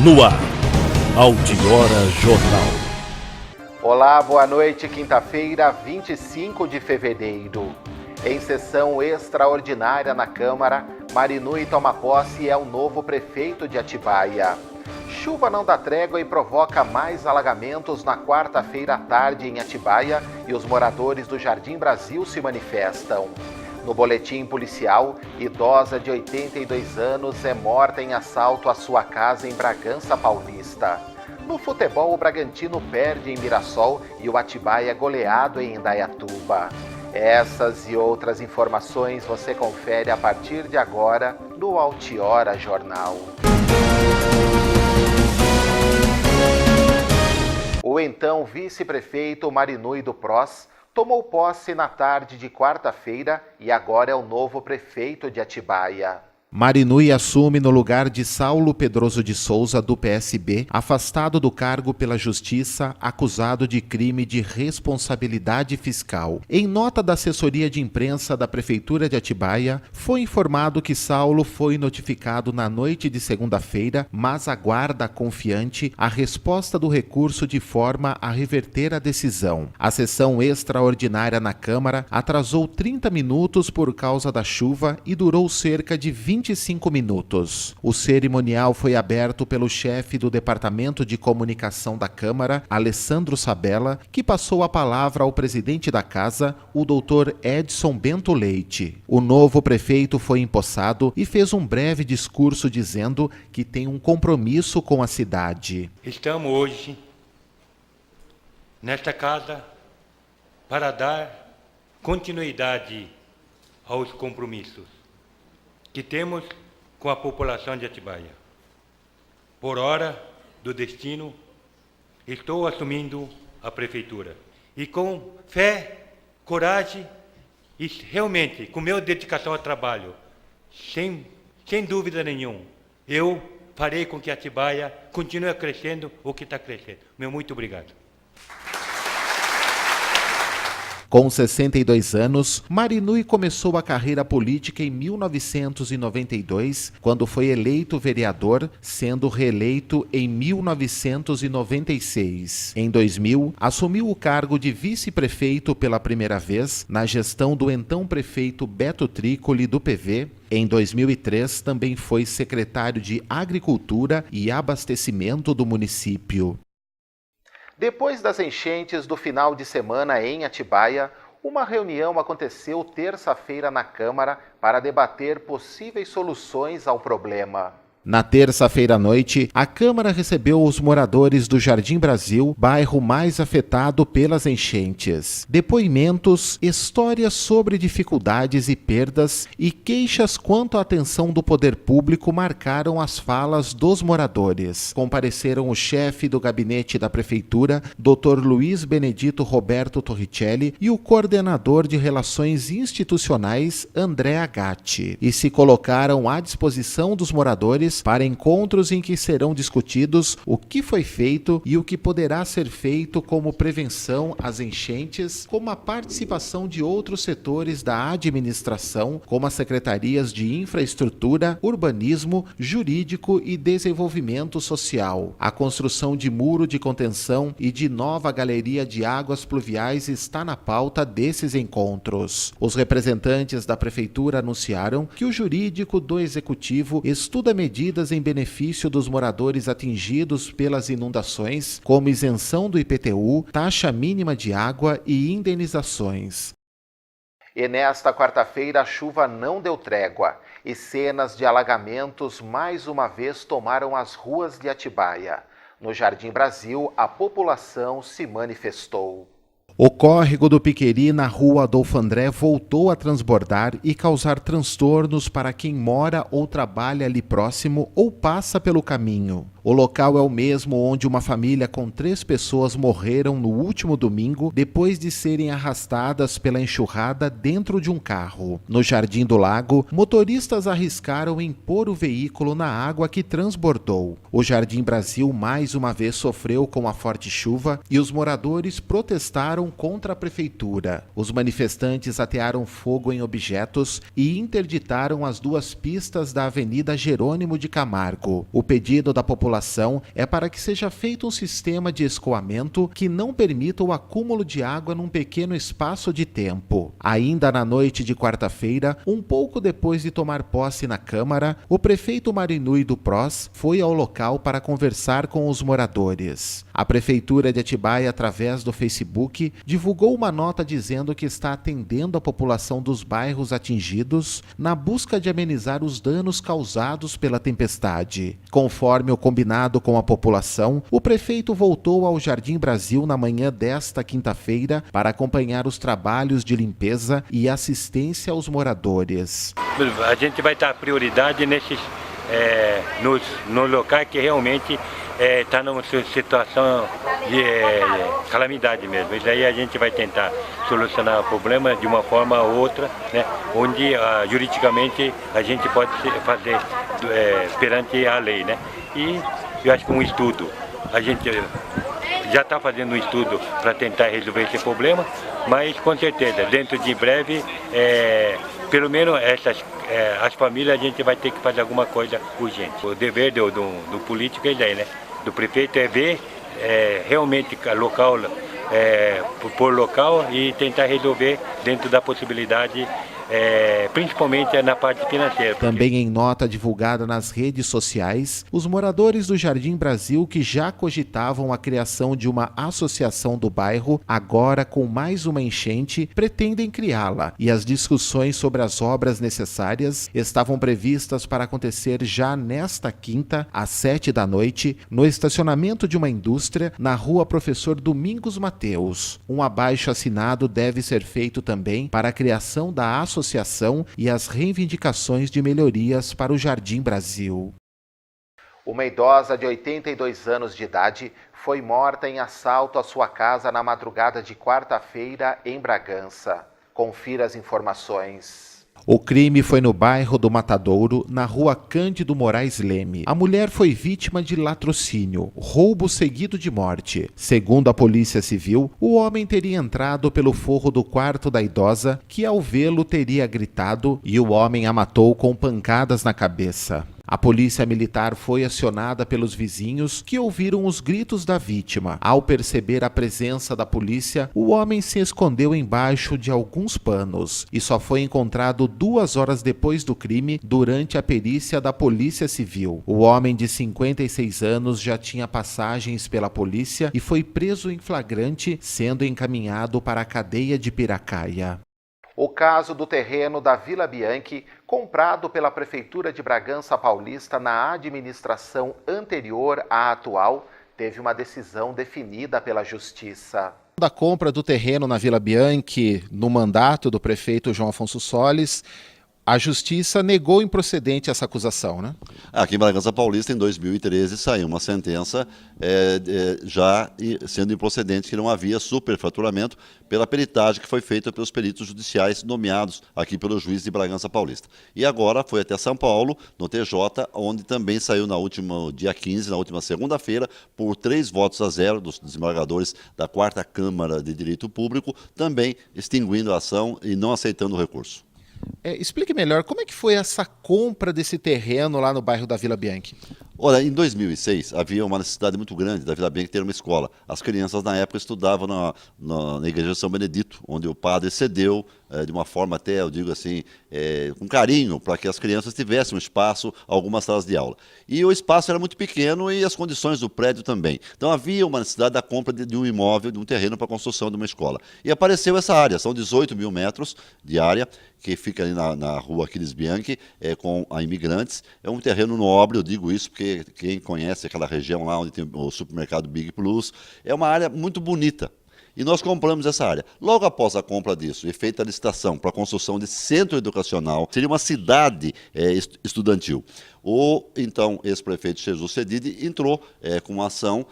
No ar, Altiora Jornal. Olá, boa noite, quinta-feira, 25 de fevereiro. Em sessão extraordinária na Câmara, Marinui toma posse e é o novo prefeito de Atibaia. Chuva não dá trégua e provoca mais alagamentos na quarta-feira à tarde em Atibaia e os moradores do Jardim Brasil se manifestam. No boletim policial, idosa de 82 anos é morta em assalto à sua casa em Bragança Paulista. No futebol, o Bragantino perde em Mirassol e o Atibaia é goleado em Indaiatuba. Essas e outras informações você confere a partir de agora no Altiora Jornal. O então vice-prefeito Marinui do PROS tomou posse na tarde de quarta-feira e agora é o novo prefeito de Atibaia. Marinui assume no lugar de Saulo Pedroso de Souza, do PSB, afastado do cargo pela Justiça, acusado de crime de responsabilidade fiscal. Em nota da assessoria de imprensa da Prefeitura de Atibaia, foi informado que Saulo foi notificado na noite de segunda-feira, mas aguarda confiante a resposta do recurso de forma a reverter a decisão. A sessão extraordinária na Câmara atrasou 30 minutos por causa da chuva e durou cerca de 25 minutos. O cerimonial foi aberto pelo chefe do Departamento de Comunicação da Câmara, Alessandro Sabella, que passou a palavra ao presidente da casa, o Dr. Edson Bento Leite. O novo prefeito foi empossado e fez um breve discurso dizendo que tem um compromisso com a cidade. Estamos hoje nesta casa para dar continuidade aos compromissos que temos com a população de Atibaia. Por hora do destino, estou assumindo a prefeitura. E com fé, coragem e realmente com minha dedicação ao trabalho, sem dúvida nenhuma, eu farei com que Atibaia continue crescendo o que está crescendo. Meu muito obrigado. Com 62 anos, Marinui começou a carreira política em 1992, quando foi eleito vereador, sendo reeleito em 1996. Em 2000, assumiu o cargo de vice-prefeito pela primeira vez na gestão do então prefeito Beto Trícoli, do PV. Em 2003, também foi secretário de Agricultura e Abastecimento do município. Depois das enchentes do final de semana em Atibaia, uma reunião aconteceu terça-feira na Câmara para debater possíveis soluções ao problema. Na terça-feira à noite, a Câmara recebeu os moradores do Jardim Brasil, bairro mais afetado pelas enchentes. Depoimentos, histórias sobre dificuldades e perdas e queixas quanto à atenção do poder público marcaram as falas dos moradores. Compareceram o chefe do gabinete da Prefeitura, Dr. Luiz Benedito Roberto Torricelli, e o coordenador de Relações Institucionais, André Agatti, e se colocaram à disposição dos moradores para encontros em que serão discutidos o que foi feito e o que poderá ser feito como prevenção às enchentes, como a participação de outros setores da administração, como as secretarias de infraestrutura, urbanismo, jurídico e desenvolvimento social. A construção de muro de contenção e de nova galeria de águas pluviais está na pauta desses encontros. Os representantes da Prefeitura anunciaram que o jurídico do Executivo estuda medidas em benefício dos moradores atingidos pelas inundações, como isenção do IPTU, taxa mínima de água e indenizações. E nesta quarta-feira a chuva não deu trégua e cenas de alagamentos mais uma vez tomaram as ruas de Atibaia. No Jardim Brasil, a população se manifestou. O córrego do Piqueri, na rua Adolfo André, voltou a transbordar e causar transtornos para quem mora ou trabalha ali próximo ou passa pelo caminho. O local é o mesmo onde uma família com 3 pessoas morreram no último domingo depois de serem arrastadas pela enxurrada dentro de um carro. No Jardim do Lago, motoristas arriscaram em pôr o veículo na água que transbordou. O Jardim Brasil mais uma vez sofreu com a forte chuva e os moradores protestaram ação contra a prefeitura. Os manifestantes atearam fogo em objetos e interditaram as duas pistas da Avenida Jerônimo de Camargo. O pedido da população é para que seja feito um sistema de escoamento que não permita o acúmulo de água num pequeno espaço de tempo. Ainda na noite de quarta-feira, um pouco depois de tomar posse na Câmara, o prefeito Marinui do PROS foi ao local para conversar com os moradores. A Prefeitura de Atibaia, através do Facebook, divulgou uma nota dizendo que está atendendo a população dos bairros atingidos na busca de amenizar os danos causados pela tempestade. Conforme o combinado com a população, o prefeito voltou ao Jardim Brasil na manhã desta quinta-feira para acompanhar os trabalhos de limpeza e assistência aos moradores. A gente vai dar prioridade nos locais que realmente está numa situação de calamidade mesmo. E daí a gente vai tentar solucionar o problema de uma forma ou outra, né, onde juridicamente a gente pode fazer perante a lei, né? E eu acho que um estudo, a gente já está fazendo um estudo para tentar resolver esse problema, mas com certeza, dentro de breve, pelo menos as famílias, a gente vai ter que fazer alguma coisa urgente. O dever do político é daí, né? Do prefeito é ver realmente local por local e tentar resolver dentro da possibilidade, principalmente na parte financeira. Também em nota divulgada nas redes sociais, os moradores do Jardim Brasil que já cogitavam a criação de uma associação do bairro, agora com mais uma enchente, pretendem criá-la, e as discussões sobre as obras necessárias estavam previstas para acontecer já nesta quinta, às 7 da noite, no estacionamento de uma indústria na rua Professor Domingos Mateus. Um abaixo-assinado deve ser feito também para a criação da associação e as reivindicações de melhorias para o Jardim Brasil. Uma idosa de 82 anos de idade foi morta em assalto à sua casa na madrugada de quarta-feira em Bragança. Confira as informações. O crime foi no bairro do Matadouro, na rua Cândido Moraes Leme. A mulher foi vítima de latrocínio, roubo seguido de morte. Segundo a Polícia Civil, o homem teria entrado pelo forro do quarto da idosa, que ao vê-lo teria gritado, e o homem a matou com pancadas na cabeça. A polícia militar foi acionada pelos vizinhos que ouviram os gritos da vítima. Ao perceber a presença da polícia, o homem se escondeu embaixo de alguns panos e só foi encontrado 2 horas depois do crime durante a perícia da Polícia Civil. O homem de 56 anos já tinha passagens pela polícia e foi preso em flagrante, sendo encaminhado para a cadeia de Piracaia. O caso do terreno da Vila Bianchi, comprado pela Prefeitura de Bragança Paulista na administração anterior à atual, teve uma decisão definida pela Justiça. Da compra do terreno na Vila Bianchi, no mandato do prefeito João Afonso Solis, a Justiça negou improcedente essa acusação, né? Aqui em Bragança Paulista, em 2013, saiu uma sentença já sendo improcedente, que não havia superfaturamento pela peritagem que foi feita pelos peritos judiciais nomeados aqui pelo juiz de Bragança Paulista. E agora foi até São Paulo, no TJ, onde também saiu no último dia 15, na última segunda-feira, por 3-0 dos desembargadores da 4ª Câmara de Direito Público, também extinguindo a ação e não aceitando o recurso. Explique melhor, como é que foi essa compra desse terreno lá no bairro da Vila Bianchi? Olha, em 2006 havia uma necessidade muito grande da Vila Bianchi ter uma escola. As crianças na época estudavam na igreja de São Benedito, onde o padre cedeu de uma forma até, eu digo assim, com carinho, para que as crianças tivessem um espaço, algumas salas de aula. E o espaço era muito pequeno e as condições do prédio também. Então havia uma necessidade da compra de um imóvel, de um terreno para a construção de uma escola. E apareceu essa área, são 18 mil metros de área, que fica ali na rua Aquiles Bianchi, com a Imigrantes. É um terreno nobre, eu digo isso porque quem conhece aquela região lá onde tem o supermercado Big Plus, é uma área muito bonita. E nós compramos essa área. Logo após a compra disso e feita a licitação para a construção de centro educacional, seria uma cidade estudantil. O então ex-prefeito Jesus Cedide entrou com uma ação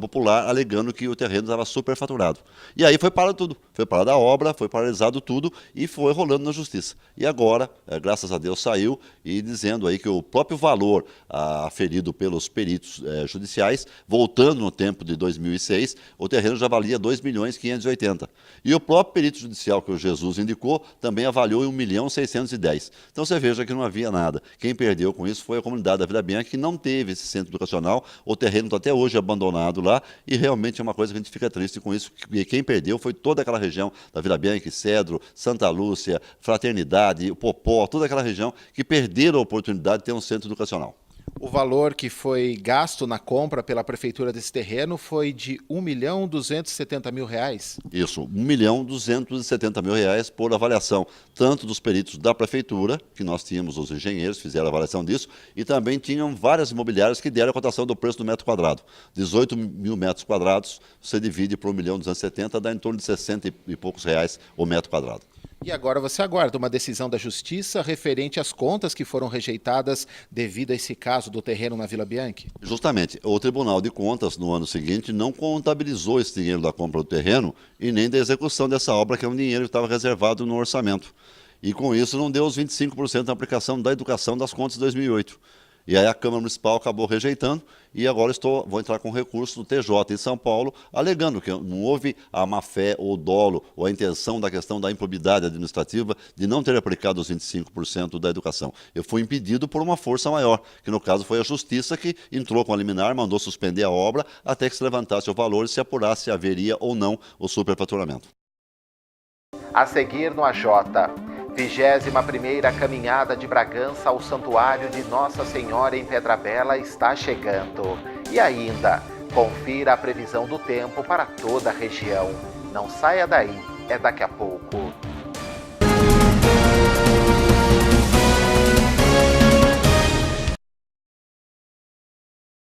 popular, alegando que o terreno estava superfaturado. E aí foi parado tudo, foi parada a obra, foi paralisado tudo e foi rolando na justiça. E agora, graças a Deus, saiu e dizendo aí que o próprio valor aferido pelos peritos judiciais, voltando no tempo de 2006, o terreno já valia 2.580.000. E o próprio perito judicial que o Jesus indicou também avaliou em 1.610.000. Então você veja que não havia nada. Quem perdeu com isso foi a comunidade da Vila Bianchi, que não teve esse centro educacional. O terreno está até hoje abandonado lá e realmente é uma coisa que a gente fica triste com isso. E quem perdeu foi toda aquela região da Vila Bianchi, Cedro, Santa Lúcia, Fraternidade, Popó, toda aquela região que perderam a oportunidade de ter um centro educacional. O valor que foi gasto na compra pela prefeitura desse terreno foi de R$ 1.270.000. Isso, R$ 1.270.000 por avaliação, tanto dos peritos da prefeitura, que nós tínhamos, os engenheiros fizeram a avaliação disso, e também tinham várias imobiliárias que deram a cotação do preço do metro quadrado. 18.000 metros quadrados, você divide por R$ 1.270.000, dá em torno de 60 e poucos reais o metro quadrado. E agora você aguarda uma decisão da Justiça referente às contas que foram rejeitadas devido a esse caso do terreno na Vila Bianchi? Justamente, o Tribunal de Contas, no ano seguinte, não contabilizou esse dinheiro da compra do terreno e nem da execução dessa obra, que é um dinheiro que estava reservado no orçamento. E com isso não deu os 25% na aplicação da educação das contas de 2008. E aí a Câmara Municipal acabou rejeitando e agora vou entrar com recurso no TJ em São Paulo, alegando que não houve a má-fé ou o dolo ou a intenção da questão da improbidade administrativa de não ter aplicado os 25% da educação. Eu fui impedido por uma força maior, que no caso foi a Justiça, que entrou com a liminar, mandou suspender a obra até que se levantasse o valor e se apurasse se haveria ou não o superfaturamento. A seguir no AJ, 21ª Caminhada de Bragança ao Santuário de Nossa Senhora em Pedra Bela está chegando. E ainda, confira a previsão do tempo para toda a região. Não saia daí, é daqui a pouco.